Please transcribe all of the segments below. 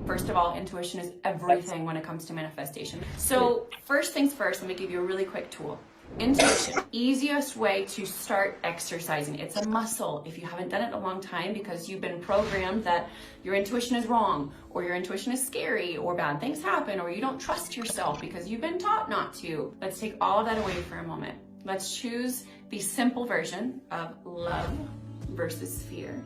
First of all, intuition is everything when it comes to manifestation. So first things first, let me give you a really quick tool. Intuition, easiest way to start exercising. It's a muscle. If you haven't done it in a long time because you've been programmed that your intuition is wrong, or your intuition is scary, or bad things happen, or you don't trust yourself because you've been taught not to. Let's take all of that away for a moment. Let's choose the simple version of love versus fear,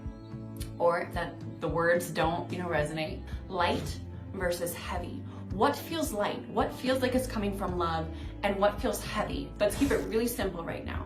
or that the words don't, resonate. Light versus heavy. What feels light? What feels like it's coming from love? And what feels heavy? Let's keep it really simple right now.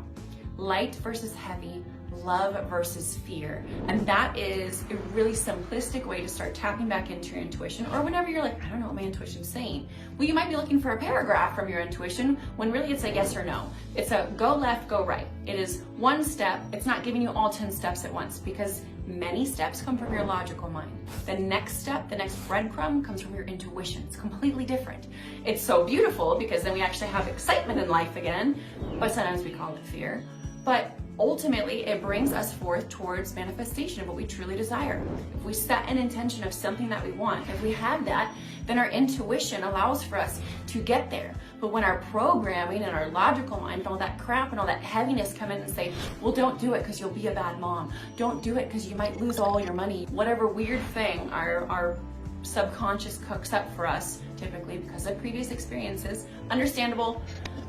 Light versus heavy, love versus fear. And that is a really simplistic way to start tapping back into your intuition, or whenever you're like, I don't know what my intuition's saying. Well, you might be looking for a paragraph from your intuition when really it's a yes or no. It's a go left, go right. It is one step. It's not giving you all 10 steps at once, because many steps come from your logical mind. The next step, the next breadcrumb comes from your intuition. It's completely different. It's so beautiful because then we actually have excitement in life again, but sometimes we call it fear. But ultimately, it brings us forth towards manifestation of what we truly desire. If we set an intention of something that we want, if we have that, then our intuition allows for us to get there. But when our programming and our logical mind and all that crap and all that heaviness come in and say, well, don't do it because you'll be a bad mom. Don't do it because you might lose all your money. Whatever weird thing our subconscious cooks up for us, typically because of previous experiences. Understandable.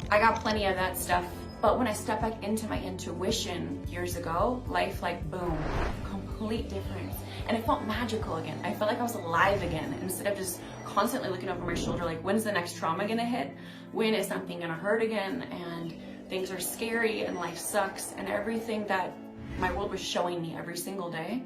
I got plenty of that stuff. But when I stepped back into my intuition years ago, life boom, complete difference. And it felt magical again. I felt like I was alive again, instead of just constantly looking over my shoulder like, when's the next trauma gonna hit? When is something gonna hurt again? And things are scary and life sucks, and everything that my world was showing me every single day.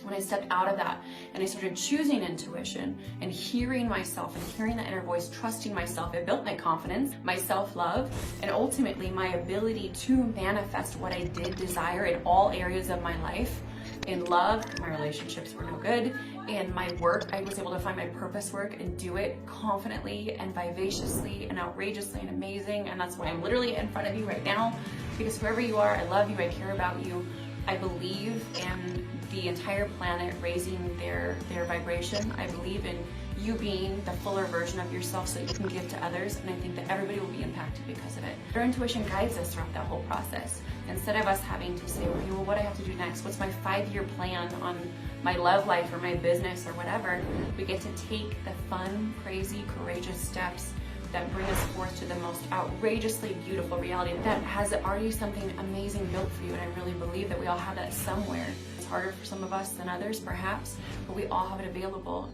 When I stepped out of that and I started choosing intuition and hearing myself and hearing that inner voice, trusting myself, it built my confidence, my self-love, and ultimately my ability to manifest what I did desire in all areas of my life. In love, my relationships were no good. In my work, I was able to find my purpose work and do it confidently and vivaciously and outrageously and amazing. And that's why I'm literally in front of you right now, because whoever you are, I love you, I care about you. I believe in the entire planet raising their vibration. I believe in you being the fuller version of yourself so you can give to others, and I think that everybody will be impacted because of it. Our intuition guides us throughout that whole process. Instead of us having to say, okay, well, what do I have to do next? What's my 5-year plan on my love life or my business or whatever? We get to take the fun, crazy, courageous steps that bring us forth to the most outrageously beautiful reality that has already something amazing built for you. And I really believe that we all have that somewhere. It's harder for some of us than others, perhaps, but we all have it available.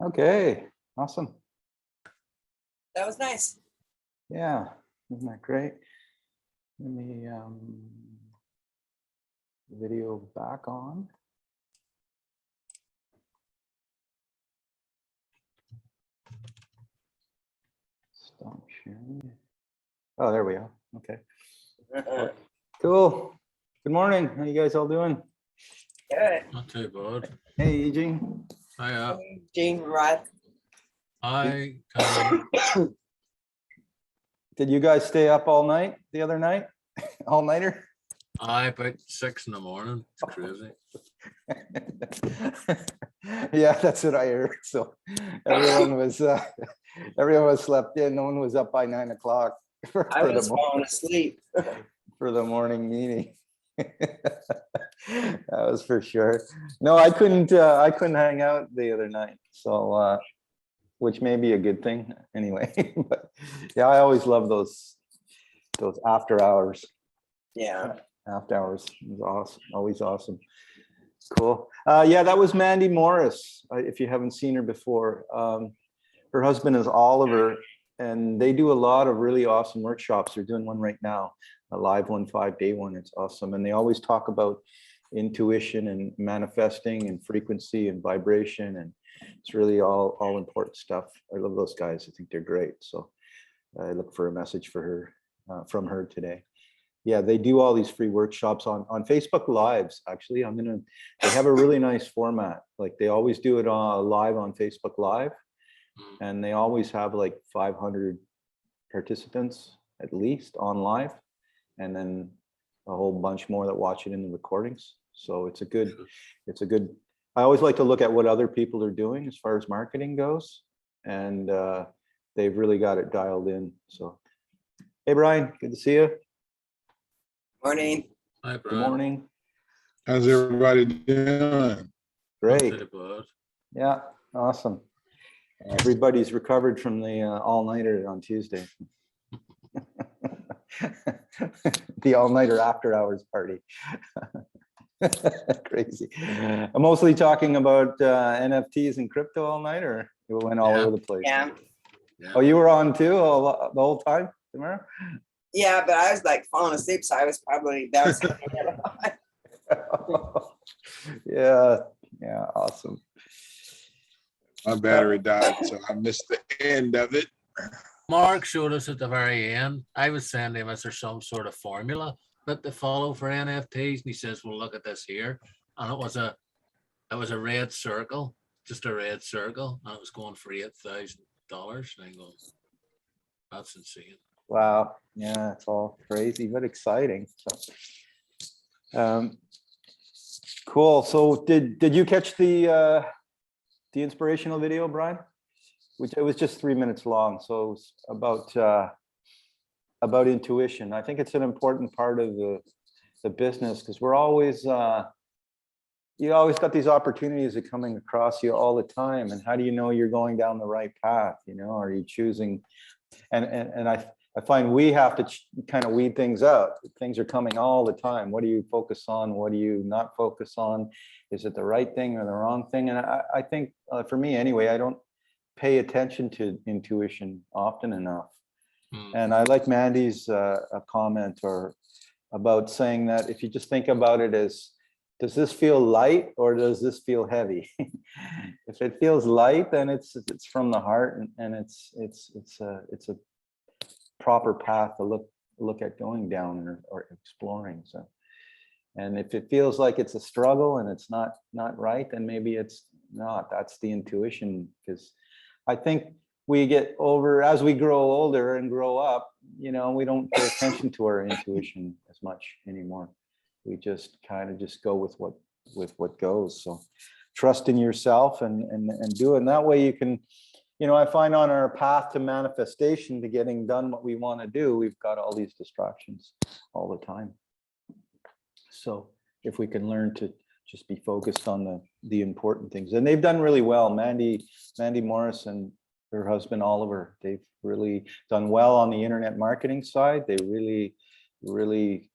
Okay, awesome. That was nice. Yeah, isn't that great? Let me video back on. Stop sharing. Oh, there we go. Okay. Cool. Good morning. How you guys all doing? Good. Not too bad. Hey, Eugene. Hiya. Eugene, Rod. Hi. Did you guys stay up all night the other night? All nighter? About 6 in the morning. It's crazy. Yeah, that's what I heard. So everyone was slept in. No one was up by 9 o'clock I was falling asleep. for the morning meeting. That was for sure. No, I couldn't hang out the other night. So which may be a good thing anyway. But yeah, I always love those after hours. Yeah. After hours is awesome. Always awesome. Cool. Yeah, that was Mandy Morris. If you haven't seen her before, her husband is Oliver, and they do a lot of really awesome workshops. They're doing one right now, a live one, 5-day one. It's awesome. And they always talk about intuition and manifesting and frequency and vibration. And it's really all important stuff. I love those guys. I think they're great. So I look for a message for her, from her today. Yeah, they do all these free workshops on Facebook Lives. Actually, they have a really nice format. Like they always do it live on Facebook Live, and they always have like 500 participants at least on live, and then a whole bunch more that watch it in the recordings. So it's a good, I always like to look at what other people are doing as far as marketing goes, and they've really got it dialed in. So, hey, Brian, good to see you. Morning. Hi, Good Brad. morning. How's everybody doing? Great. Not too bad. Yeah, awesome. Everybody's recovered from the all-nighter on Tuesday. The all-nighter after-hours party. Crazy. I'm mostly talking about NFTs and crypto all night, or it went all Yeah. over the place? Yeah. Yeah. Oh, you were on too the whole time, Tamara? Yeah, but I was like falling asleep, so I was probably bouncing. Yeah, awesome. My battery died, so I missed the end of it. Mark showed us at the very end. I was saying to him, is there some sort of formula that they follow for NFTs? And he says, well, look at this here. And it was a red circle, just a red circle, and it was going for $8,000. And I go, that's insane. Wow. Yeah, it's all crazy, but exciting. So, cool. So did you catch the inspirational video, Brian? Which it was just 3 minutes long. So it was about intuition. I think it's an important part of the business, because we're always you always got these opportunities that coming across you all the time. And how do you know you're going down the right path? You know, are you choosing? And I find we have to kind of weed things out. Things are coming all the time. What do you focus on? What do you not focus on? Is it the right thing or the wrong thing? And I think for me anyway, I don't pay attention to intuition often enough. And I like Mandy's a comment or about saying that if you just think about it as, does this feel light or does this feel heavy? If it feels light, then it's from the heart, and it's a proper path to look at going down or exploring. So, and if it feels like it's a struggle and it's not right, then maybe it's not. That's the intuition, because I think we get over, as we grow older and grow up, you know, we don't pay attention to our intuition as much anymore. We just kind of just go with what goes. So trust in yourself and do it. And that way you can, you know, I find on our path to manifestation, to getting done what we want to do, we've got all these distractions all the time. So if we can learn to just be focused on the important things, and they've done really well. Mandy Morris and her husband Oliver, they've really done well on the internet marketing side. They really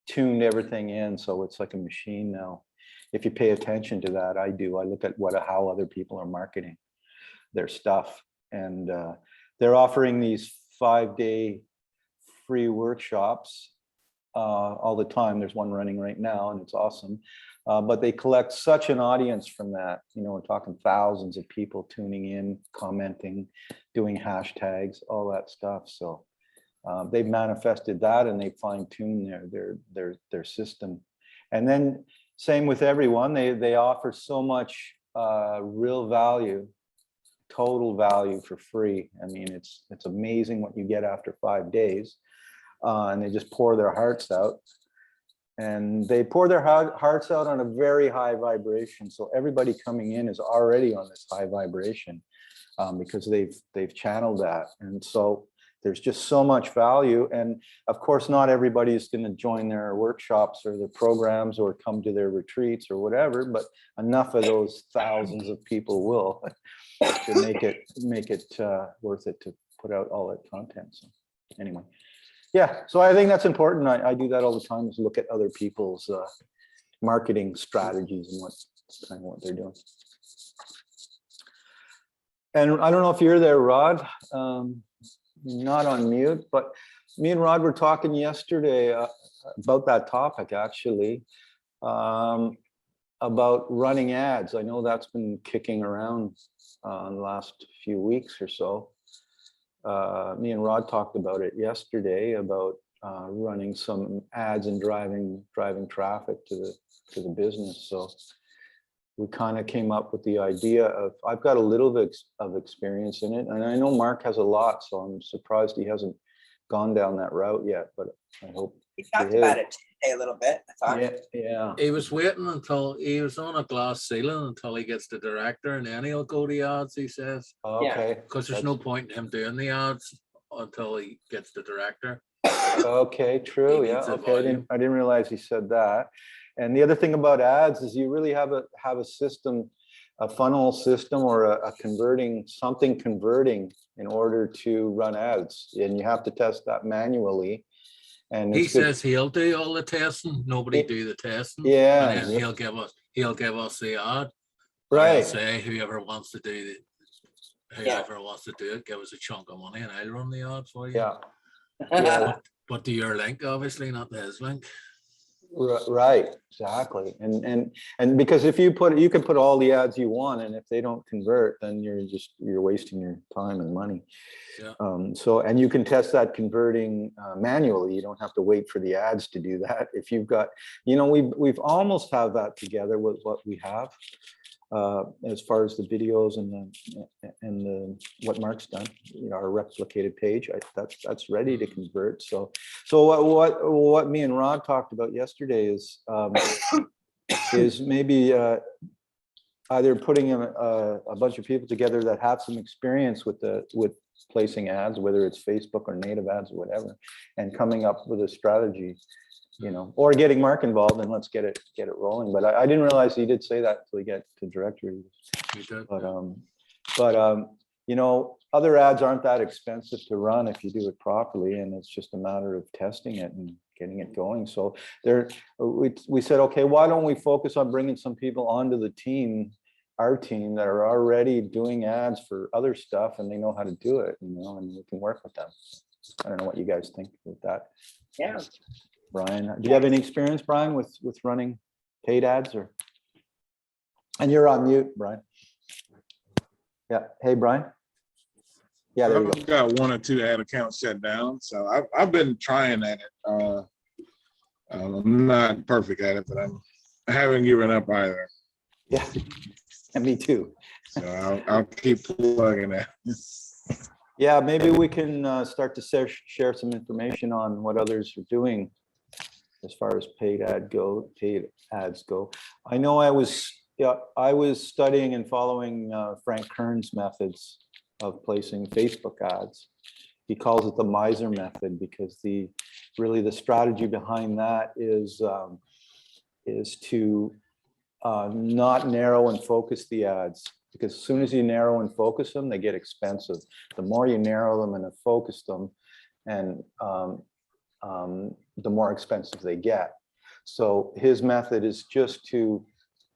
tuned everything in, so it's like a machine now. If you pay attention to that, I do. I look at how other people are marketing their stuff, and they're offering these 5-day free workshops all the time. There's one running right now, and it's awesome. But they collect such an audience from that. You know, we're talking thousands of people tuning in, commenting, doing hashtags, all that stuff. So they've manifested that, and they fine-tune their system. And then same with everyone. They offer so much real value, total value for free. I mean, it's amazing what you get after 5 days. And they just pour their hearts out, and they pour their hearts out on a very high vibration. So everybody coming in is already on this high vibration because they've channeled that. And so there's just so much value. And of course, not everybody is going to join their workshops or their programs or come to their retreats or whatever, but enough of those thousands of people will to make it worth it to put out all that content. So anyway. Yeah, so I think that's important. I do that all the time, is look at other people's marketing strategies and what they're doing. And I don't know if you're there, Rod, not on mute, but me and Rod were talking yesterday about that topic, actually, about running ads. I know that's been kicking around in the last few weeks or so. Me and Rod talked about it yesterday, about running some ads and driving traffic to the business. So we kind of came up with the idea of, I've got a little bit of experience in it, and I know Mark has a lot, so I'm surprised he hasn't gone down that route yet, but I hope. We talked about it today a little bit, I thought. Yeah. He was waiting until he was on a glass ceiling until he gets the director, and then he'll go the ads, he says. Okay. Because there's no point in him doing the ads until he gets the director. Okay, true. He Yeah. needs a Okay. I volume. didn't realize he said that. And the other thing about ads is you really have a system, a funnel system, or a converting in order to run ads, and you have to test that manually. And He it's good. says he'll do all the testing, nobody do the testing. Yeah. And then he'll give us the ad. Right. He'll say whoever wants to do it, give us a chunk of money and I'll run the ad for you. Yeah. Yeah. But to your link, obviously, not to his link. Right, exactly. And because if you can put all the ads you want, and if they don't convert, then you're wasting your time and money. Yeah. So, and you can test that converting manually. You don't have to wait for the ads to do that. If you've got, we've almost have that together with what we have as far as the videos and what Mark's done, our replicated page, that's ready to convert. So what me and Rod talked about yesterday is maybe either putting a bunch of people together that have some experience with placing ads, whether it's Facebook or native ads or whatever, and coming up with a strategy, or getting Mark involved, and let's get it rolling. But I didn't realize he did say that until he got to directory. But other ads aren't that expensive to run if you do it properly, and it's just a matter of testing it and getting it going. So we said, okay, why don't we focus on bringing some people onto the team, our team, that are already doing ads for other stuff, and they know how to do it, and we can work with them. I don't know what you guys think about that. Yeah. Brian, do you have any experience, Brian, with running paid ads? And you're on mute, Brian. Yeah. Hey, Brian. Yeah, there you go. I've got 1 or 2 ad accounts shut down, so I've been trying at it. I'm not perfect at it, but I haven't given up either. Yeah, and me too. So I'll keep plugging it. Yeah, maybe we can start to share some information on what others are doing as far as paid ads go. I know I was studying and following Frank Kern's methods of placing Facebook ads. He calls it the miser method, because the strategy behind that is to not narrow and focus the ads, because as soon as you narrow and focus them, they get expensive. The more you narrow them and focus them, and the more expensive they get. So his method is just to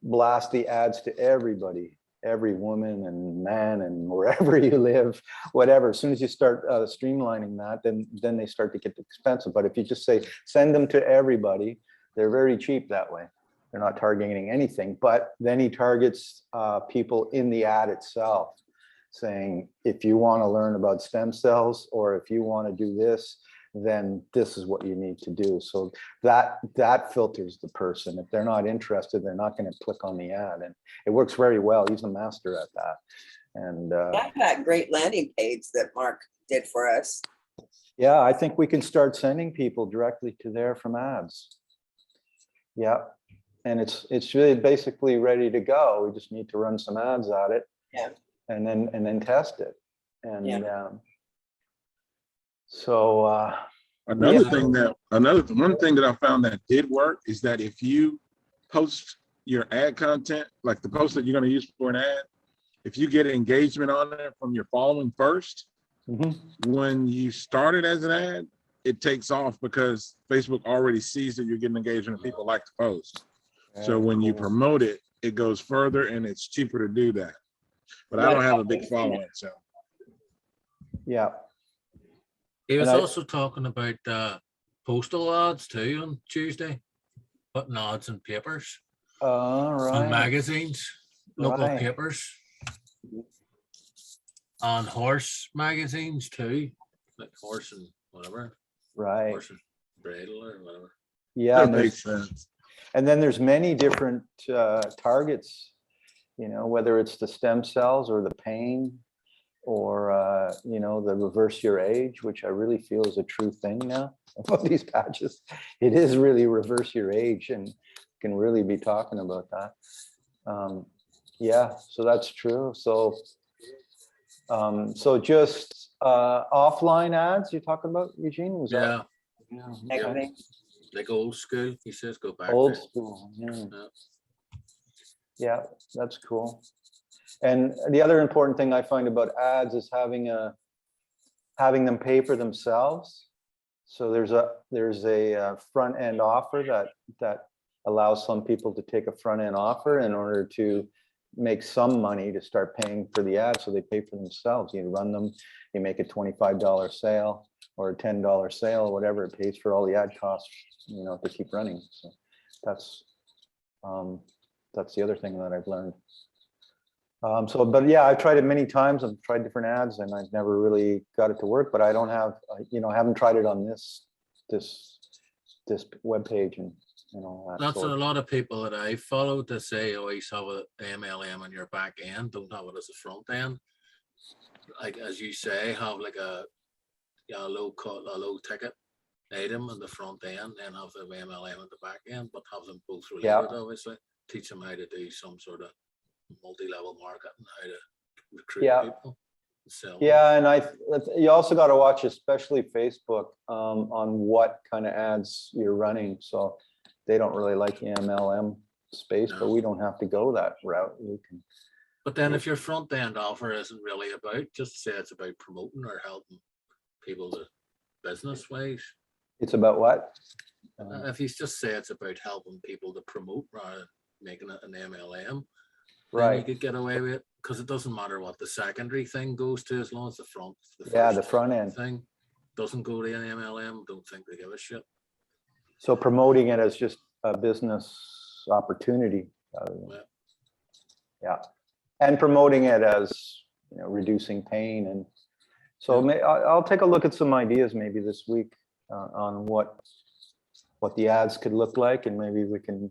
blast the ads to everybody, every woman and man and wherever you live, whatever. As soon as you start streamlining that, then they start to get expensive. But if you just say, send them to everybody, they're very cheap that way. They're not targeting anything, but then he targets people in the ad itself, saying, if you want to learn about stem cells, or if you want to do this, then this is what you need to do. So that filters the person. If they're not interested, they're not going to click on the ad, and it works very well. He's a master at that. And that great landing page that Mark did for us. Yeah, I think we can start sending people directly to there from ads. Yeah, and it's really basically ready to go. We just need to run some ads at it. Yeah. And then test it. And one thing that I found that did work is that if you post your ad content, like the post that you're going to use for an ad, if you get engagement on it from your following first, when you start it as an ad, it takes off because Facebook already sees that you're getting engagement and people like to post. So when you promote it, it goes further and it's cheaper to do that. But I don't have a big following, so. Yeah. He was also talking about postal ads too on Tuesday, putting ads in papers, and magazines, local papers, and horse magazines too, like Horse and whatever. Right. Horse and Bridle or whatever. Yeah, That makes sense. And then there's many different targets whether it's the stem cells or the pain or, the reverse your age, which I really feel is a true thing now about these patches. It is really reverse your age, and can really be talking about that. Yeah, so that's true. So, just offline ads you're talking about, Eugene? Was that? Yeah, Yeah. Everything. like old school. He says go back Old there. school. Yeah. Yeah. Yeah, that's cool. And the other important thing I find about ads is having them pay for themselves. So there's a front end offer that allows some people to take a front end offer in order to make some money to start paying for the ad. So they pay for themselves. You run them, you make a $25 sale or a $10 sale, whatever. It pays for all the ad costs, to keep running. So that's the other thing that I've learned. But yeah, I've tried it many times. I've tried different ads and I've never really got it to work, but I don't have, I haven't tried it on this webpage and all that. That's a sort. lot of people that I follow to say always have a MLM on your back end, don't have it as a front end. Like as you say, have like a low ticket item on the front end and have the MLM on the back end, but have them both related, Yeah. obviously. Teach them how to do some sort of multi-level marketing, how to recruit Yeah. people. Sell them. Yeah, and you also got to watch, especially Facebook, on what kind of ads you're running. So they don't really like the MLM space, but No. we don't have to go that route. We can. But then if your front end offer isn't really about, just say it's about promoting or helping people to business wise. It's about what? If you just say it's about helping people to promote rather than making it an MLM, then you Right. could get away with it because it doesn't matter what the secondary thing goes to as long as the front end thing doesn't go to an MLM. Don't think they give a shit. So promoting it as just a business opportunity. Yeah. And promoting it as, reducing pain. And so I'll take a look at some ideas maybe this week on what the ads could look like, and maybe we can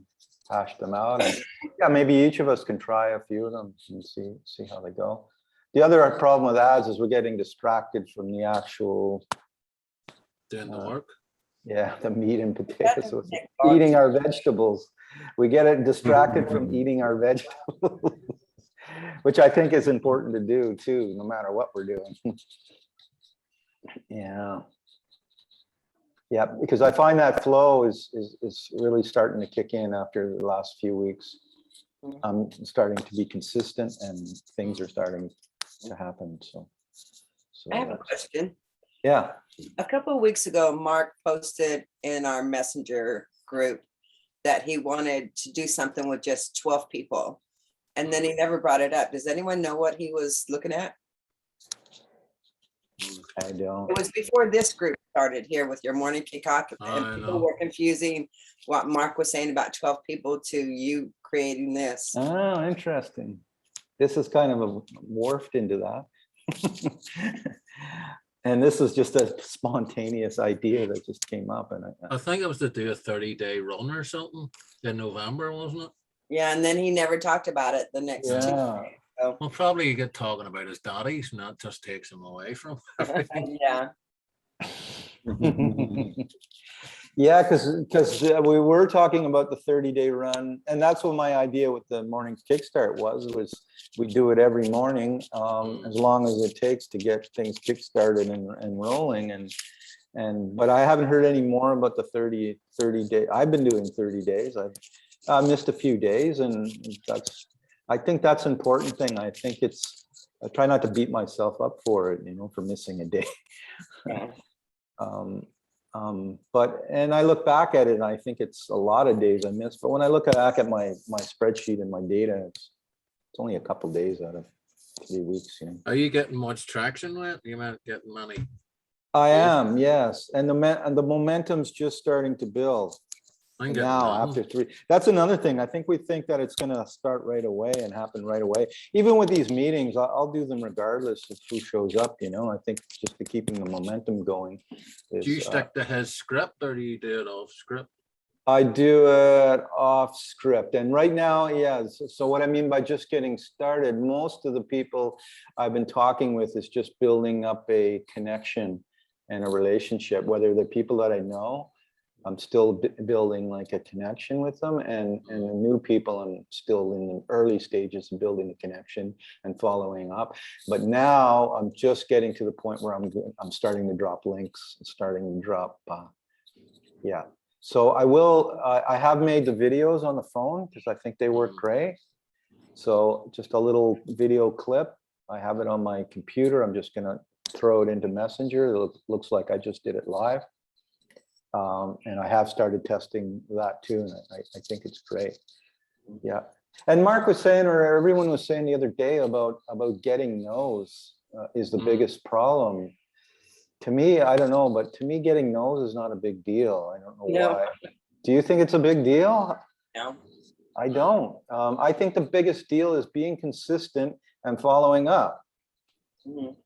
hash them out. And yeah, maybe each of us can try a few of them and see how they go. The other problem with ads is we're getting distracted from the actual Doing the work. Yeah, the meat and That potatoes. doesn't So it's take long. eating our vegetables. We get it distracted from eating our vegetables, which I think is important to do too, no matter what we're doing. Yeah. Yeah, because I find that flow is really starting to kick in after the last few weeks. I'm starting to be consistent and things are starting to happen. So I have a question. Yeah. A couple of weeks ago, Mark posted in our messenger group that he wanted to do something with just 12 people. And then he never brought it up. Does anyone know what he was looking at? I don't. It was before this group started here with your morning kickoff, and I people know. were confusing what Mark was saying about 12 people to you creating this. Oh, interesting. This is kind of morphed into that. And this is just a spontaneous idea that just came up. And I think it was to do a 30-day run or something in November, wasn't it? Yeah, and then he never talked about it the next two. yeah. Well, probably you get talking about his daddies, and that just takes him away from everything. Yeah. Yeah, because we were talking about the 30-day run, and that's what my idea with the morning kickstart was we do it every morning, as long as it takes to get things kickstarted and rolling. But I haven't heard any more about the 30 day. I've been doing 30 days. I've missed a few days, and I think that's an important thing. I think I try not to beat myself up for it, for missing a day. Yeah. And I look back at it and I think it's a lot of days I missed. But when I look back at my spreadsheet and my data, it's only a couple days out of 3 weeks. Are you getting much traction with it? You might get money. I am, yes, and the momentum's just starting to build. I'm getting Now none. after 3, that's another thing. I think we think that it's going to start right away and happen right away. Even with these meetings, I'll do them regardless of who shows up. I think just to keeping the momentum going. Do you stick to his script or do you do it off script? I do it off script. And right now, yeah, so what I mean by just getting started, most of the people I've been talking with is just building up a connection and a relationship, whether they're people that I know, I'm still building like a connection with them, and the new people, I'm still in the early stages of building a connection and following up. But now I'm just getting to the point where I'm starting to drop links, starting to drop, yeah. So I have made the videos on the phone because I think they work great. So just a little video clip. I have it on my computer. I'm just gonna throw it into Messenger. It looks like I just did it live. And I have started testing that too, and I think it's great. Yeah. And Mark was saying, or everyone was saying the other day about getting no's is the biggest problem. To me, I don't know, but to me, getting no's is not a big deal. I don't know why. Do you think it's a big deal? No. I don't. I think the biggest deal is being consistent and following up.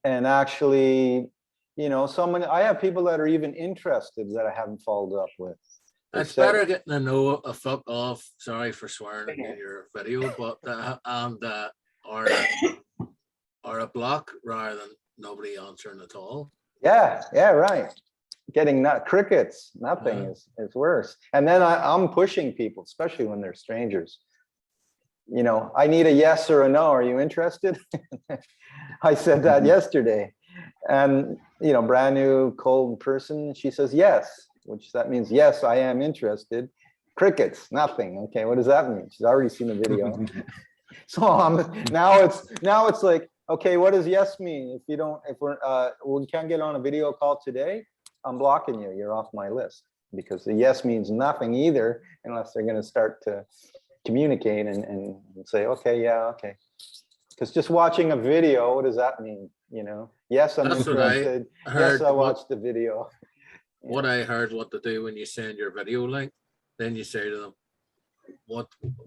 And actually, you know, I have people that are even interested that I haven't followed up with. It's better getting a no, a fuck off, sorry for swearing in your video, but or a block rather than nobody answering at all. Yeah, right. Getting crickets, nothing is worse. And then I'm pushing people, especially when they're strangers. You know, I need a yes or a no. Are you interested? I said that yesterday. And, you know, brand new cold person, she says yes, which that means, yes, I am interested. Crickets, nothing. Okay, what does that mean? She's already seen the video. So now it's like, okay, what does yes mean? If we can't get on a video call today, I'm blocking you. You're off my list, because the yes means nothing either, unless they're going to start to communicate and say, okay, yeah, okay. Because just watching a video, what does that mean? You know, yes, I'm interested. Yes, I watched the video. What I heard what to do when you send your video link, then you say to them,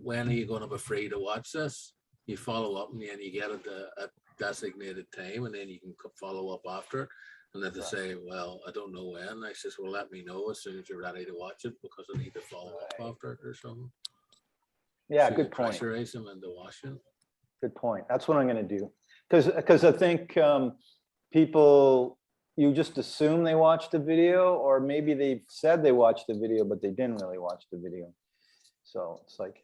when are you going to be free to watch this? You follow up and then you get it at designated time, and then you can follow up after it. And then they say, well, I don't know when. I says, well, let me know as soon as you're ready to watch it, because I need to follow up after it or something. Yeah, So good point. Pressurize them into watching. Good point. That's what I'm going to do. Because I think people, you just assume they watched the video, or maybe they said they watched the video, but they didn't really watch the video. So it's like,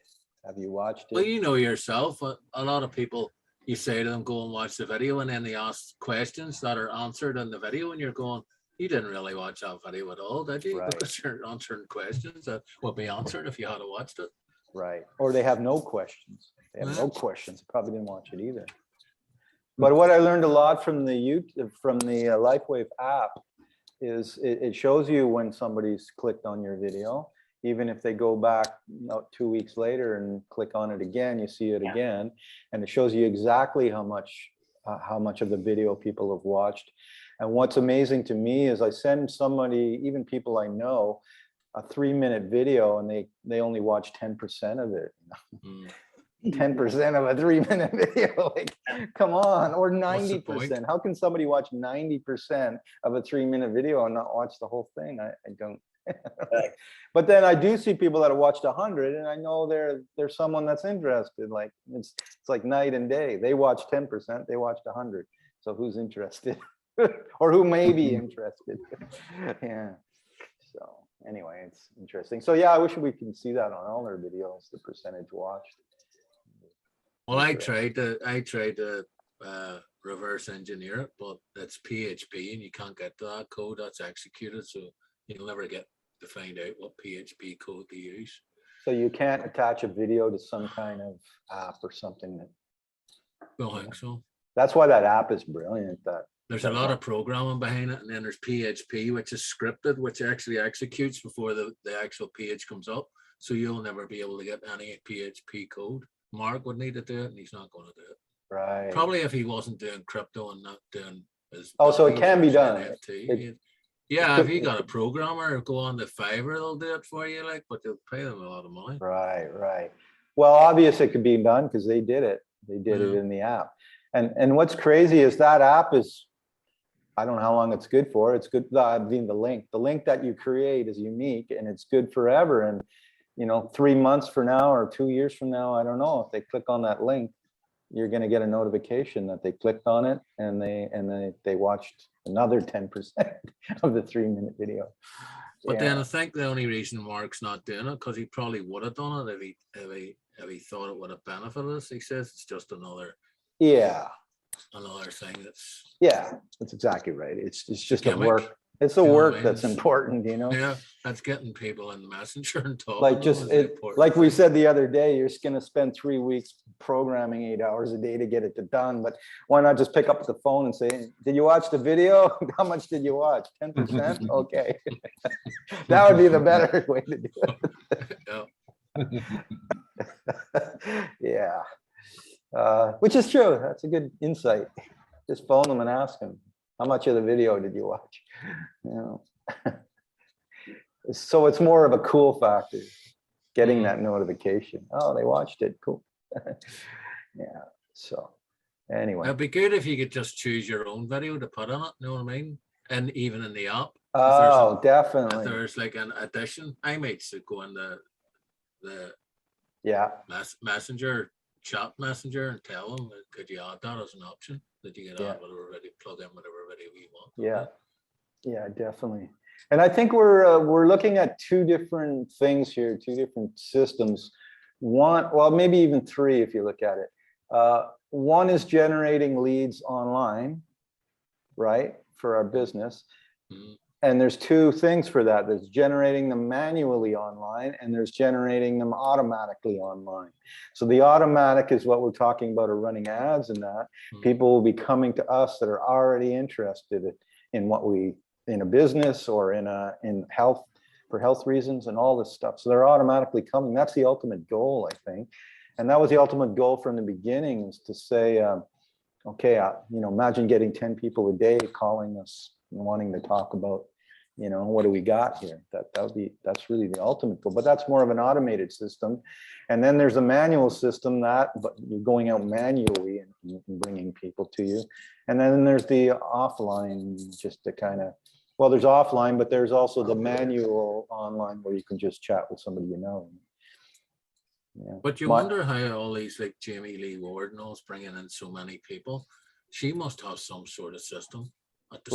have you watched it? Well, you know yourself, a lot of people, you say to them, go and watch the video, and then they ask questions that are answered in the video, and you're going, you didn't really watch that video at all, did you? Right. Because you're answering questions that would be answered if you had watched it. Right. Or they have no questions. They have no questions. Probably didn't watch it either. But what I learned a lot from the LifeWave app is it shows you when somebody's clicked on your video. Even if they go back 2 weeks later and click on it again, you see it again, and it shows you exactly how much of the video people have watched. And what's amazing to me is I send somebody, even people I know, a 3-minute video, and they only watch 10% of it. 10% of a 3-minute video, like, come on, or 90%. How can somebody watch 90% of a 3-minute video and not watch the whole thing? I don't. But then I do see people that have watched 100, and I know there's someone that's interested. Like it's like night and day. They watch 10%, they watched 100. So who's interested, or who may be interested? Yeah. So anyway, it's interesting. So yeah, I wish we could see that on all our videos, the percentage watched. Well, I tried to reverse engineer it, but it's PHP, and you can't get to that code that's executed, so you'll never get to find out what PHP code to use. So you can't attach a video to some kind of app or something that. Don't think so. That's why that app is brilliant. There's a lot of programming behind it, and then there's PHP, which is scripted, which actually executes before the actual page comes up. So you'll never be able to get any PHP code. Mark would need to do it, and he's not going to do it. Right. Probably if he wasn't doing crypto and not doing his. Oh, so it can be done. Yeah, if you got a programmer, go on the Fiverr, they'll do it for you, like, but they'll pay them a lot of money. Right. Well, obviously it could be done because they did it. They did it in the app. And what's crazy is that app is I don't know how long it's good for. It's good. I mean, the link that you create is unique and it's good forever. And, 3 months from now or 2 years from now, I don't know, if they click on that link, you're going to get a notification that they clicked on it and they watched another 10% of the 3-minute video. But then I think the only reason Mark's not doing it, because he probably would have done it if he thought it would have benefited us. He says it's just another thing that's. Yeah, that's exactly right. It's just a gimmick. work. It's the work that's important, Yeah, that's getting people in the messenger and talking. Like we said the other day, you're just going to spend 3 weeks programming 8 hours a day to get it done. But why not just pick up the phone and say, "Did you watch the video? How much did you watch? 10%? Okay." That would be the better way to do it. Yeah. Which is true. That's a good insight. Just phone them and ask them, how much of the video did you watch? So it's more of a cool factor, getting that notification. Oh, they watched it. Cool. Yeah. So anyway. It'd be good if you could just choose your own video to put on it. You know what I mean? And even in the app. Oh, definitely. If there's like an addition, I might go in the messenger, chat messenger, and tell them, could you add that as an option? That you can add whatever video, plug in whatever video we want. Yeah, definitely. And I think we're looking at 2 different things here, 2 different systems. One, well, maybe even 3 if you look at it. One is generating leads online, right, for our business. Mm-hmm. And there's 2 things for that. There's generating them manually online and there's generating them automatically online. So the automatic is what we're talking about, are running ads and that. People will be coming to us that are already interested in in a business or in health, for health reasons and all this stuff. So they're automatically coming. That's the ultimate goal, I think. And that was the ultimate goal from the beginning, is to say, okay, imagine getting 10 people a day calling us and wanting to talk about, what do we got here? That's really the ultimate goal. But that's more of an automated system. And then there's a manual system but you're going out manually and bringing people to you. And then there's the offline, just to kind of, well, there's offline, but there's also the manual online where you can just chat with somebody you know. Yeah. But you wonder how all these, like Jamie Lee Ward and all's bringing in so many people. She must have some sort of system.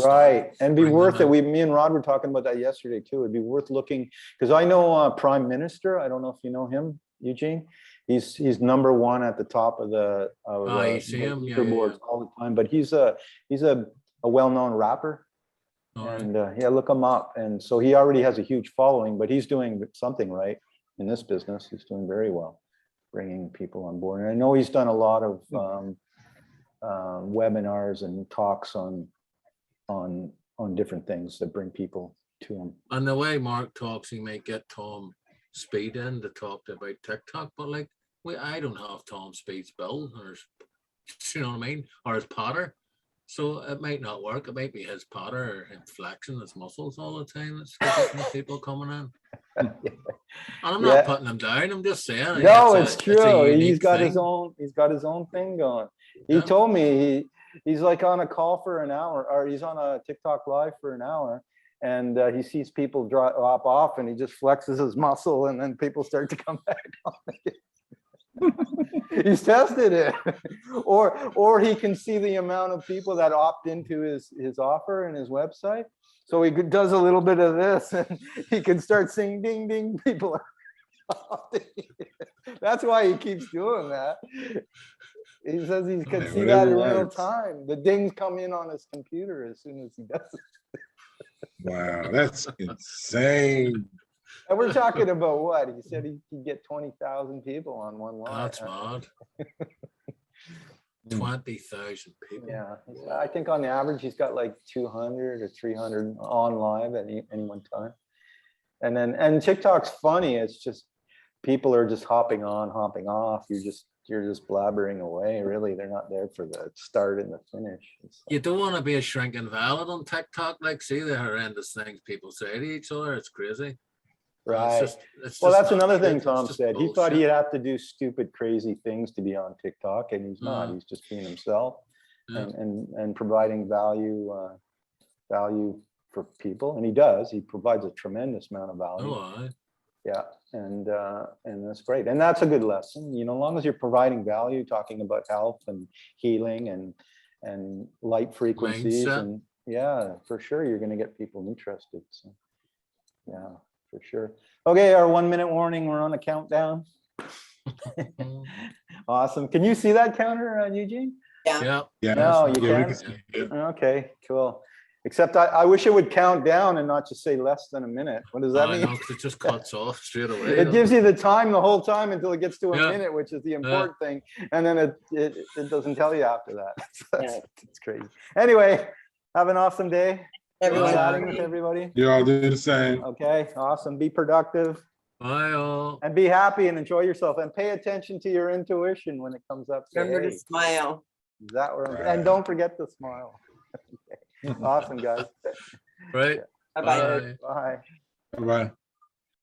Right, and be worth it. Me and Rod were talking about that yesterday too. It'd be worth looking, because I know Prime Minister. I don't know if you know him, Eugene. He's number 1 at the top of the leaderboards all the time. But he's a well-known rapper, and look him up. And so he already has a huge following. But he's doing something right in this business. He's doing very well, bringing people on board. And I know he's done a lot of webinars and talks on different things that bring people to him. And the way Mark talks, he may get Tom Speed in to talk about TikTok, but like I don't have Tom Speed's bill, or you know what I mean, or his pattern, so it might not work. It might be his pattern or him flexing his muscles all the time. It's getting people coming in. And I'm not putting them down. I'm just saying. No, it's true. He's got his own thing going. He told me he's like on a call for an hour, or he's on a TikTok live for an hour, and he sees people drop off and he just flexes his muscle, and then people start to come back on again. He's tested it. Or he can see the amount of people that opt into his offer and his website. So he does a little bit of this and he can start seeing ding ding, people are That's why he keeps doing that. He says he can see that in real time. The dings come in on his computer as soon as he does it. Wow, that's insane. And we're talking about what? He said he could get 20,000 people on one line. That's mad. 20,000 people. Yeah, I think on the average he's got like 200 or 300 on live at any one time. And TikTok's funny. It's just people are just hopping on, hopping off. You're just blabbering away. Really, they're not there for the start and the finish. You don't want to be a shrinking violet on TikTok. Like, see the horrendous things people say to each other. It's crazy. Right. Well, that's another thing Tom said. He thought he'd have to do stupid, crazy things to be on TikTok, and he's not. He's just being himself and providing value value for people, and he does. He provides a tremendous amount of value. Oh, Yeah, and that's great. And that's a good lesson. You know, as long as you're providing value, talking about health and healing and light frequencies, Mindset. and yeah, for sure, you're going to get people interested. So yeah, for sure. Okay, our 1 minute warning. We're on a countdown. Awesome. Can you see that counter, Eugene? yeah. Yeah. No, you yeah, we can? can see it. Okay, cool. Except I wish it would count down and not just say less than a minute. What does that I mean? know, 'cause it just cuts off straight away. It gives you the time the whole time until it gets to a Yeah. minute, which is the important thing. And then it doesn't tell you after that. Yeah. It's crazy. Anyway, have an awesome day. Good Everyone, chatting with everybody. You all do the same. Okay, awesome. Be productive Bye all. and be happy and enjoy yourself and pay attention to your intuition when it comes up. Say, remember to "Hey, smile. is that where Right. and don't forget to smile." Okay. Awesome, guys. Right. Bye-bye. Bye. Bye. Bye-bye.